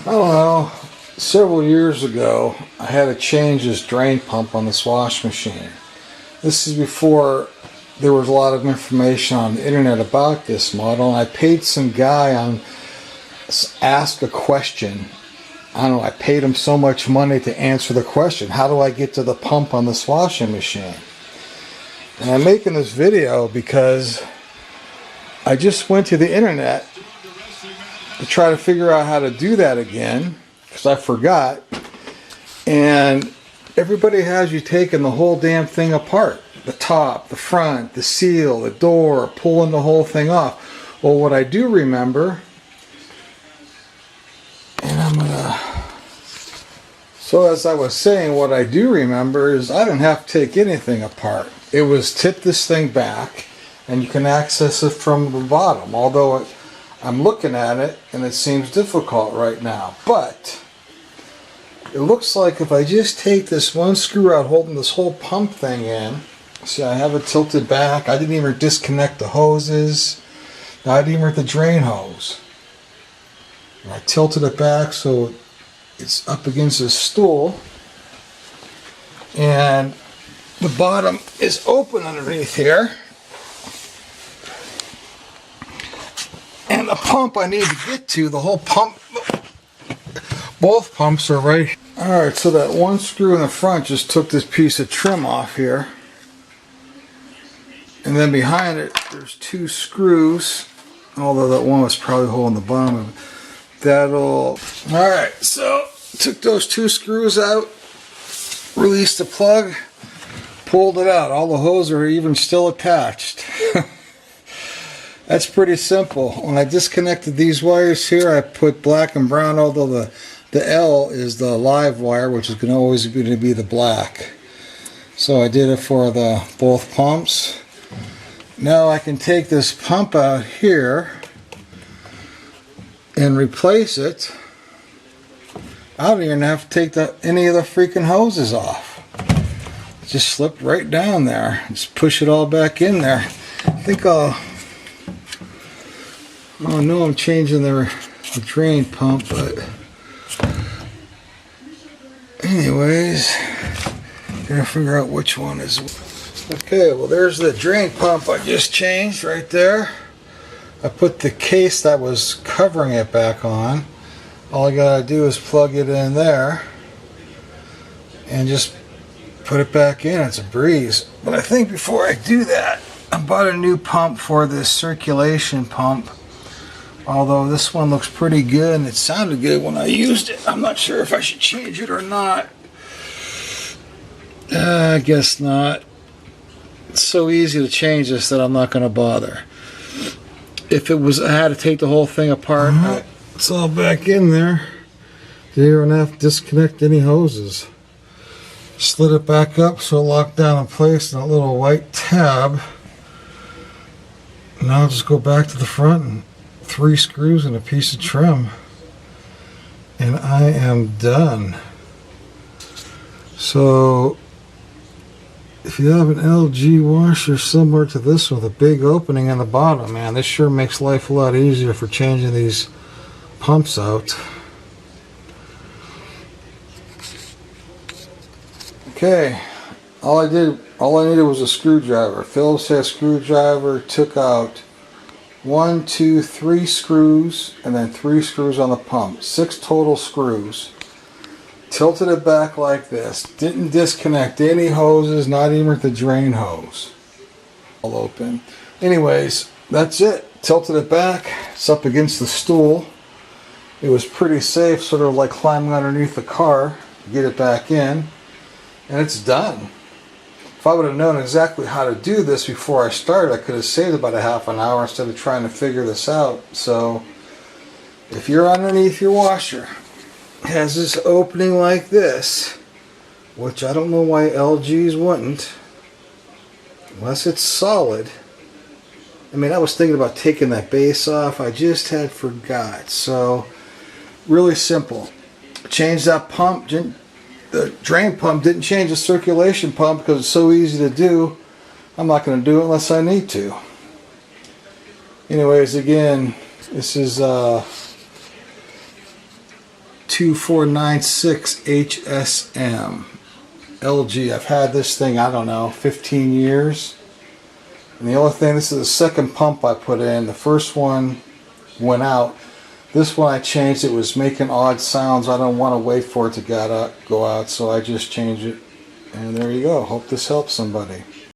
I don't know, several years ago I had to change this drain pump on this wash machine. This is before there was a lot of information on the internet about this model, and I paid some guy on ask a question. I don't know, I paid him so much money to answer the question, how do I get to the pump on this washing machine? And I'm making this video because I just went to the internet to try to figure out how to do that again, because I forgot. And everybody has you taking the whole damn thing apart. The top, the front, the seal, the door, pulling the whole thing off. Well, what I do remember, and so as I was saying, what I do remember is I didn't have to take anything apart. It was tip this thing back, and you can access it from the bottom, although I'm looking at it and it seems difficult right now. But it looks like if I just take this one screw out holding this whole pump thing in, see, I have it tilted back. I didn't even disconnect the hoses. I didn't even hit the drain hose. And I tilted it back so it's up against this stool, and the bottom is open underneath here. And the pump I need to get to, the whole pump, both pumps are right here. Alright, so that one screw in the front just took this piece of trim off here. And then behind it, there's two screws, although that one was probably holding the bottom of it. Alright, so took those two screws out, released the plug, pulled it out. All the hoses are even still attached. That's pretty simple. When I disconnected these wires here, I put black and brown, although the L is the live wire, which is going to always be the black. So I did it for the both pumps. Now I can take this pump out here and replace it. I don't even have to take any of the freaking hoses off. It just slipped right down there. Just push it all back in there. I think I know I'm changing the drain pump, but anyways, gotta figure out which one is. Okay, well there's the drain pump I just changed right there. I put the case that was covering it back on. All I gotta do is plug it in there and just put it back in. It's a breeze. But I think before I do that, I bought a new pump for this circulation pump. Although this one looks pretty good and it sounded good when I used it. I'm not sure if I should change it or not. I guess not. It's so easy to change this that I'm not going to bother. If it was, I had to take the whole thing apart. It's all back in there. You don't have to disconnect any hoses. Slid it back up so it locked down in place in a little white tab. Now I'll just go back to the front and 3 screws and a piece of trim, and I am done. So if you have an LG washer similar to this with a big opening in the bottom, man, this sure makes life a lot easier for changing these pumps out. Okay, all I needed was a screwdriver. Phillips head screwdriver, took out 1, 2, 3 screws, and then 3 screws on the pump. 6 total screws. Tilted it back like this. Didn't disconnect any hoses, not even the drain hose. All open. Anyways, that's it. Tilted it back. It's up against the stool. It was pretty safe, sort of like climbing underneath the car to get it back in. And it's done. If I would have known exactly how to do this before I started, I could have saved about a half an hour instead of trying to figure this out. So if you're underneath your washer, it has this opening like this, which I don't know why LGs wouldn't, unless it's solid. I mean, I was thinking about taking that base off. I just had forgot. So really simple. Change that pump. The drain pump didn't change the circulation pump because it's so easy to do. I'm not going to do it unless I need to. Anyways, again, this is 2496 HSM LG. I've had this thing, I don't know, 15 years. And the only thing, this is the second pump I put in. The first one went out. This one I changed. It was making odd sounds. I don't want to wait for it to go out, so I just changed it. And there you go. Hope this helps somebody.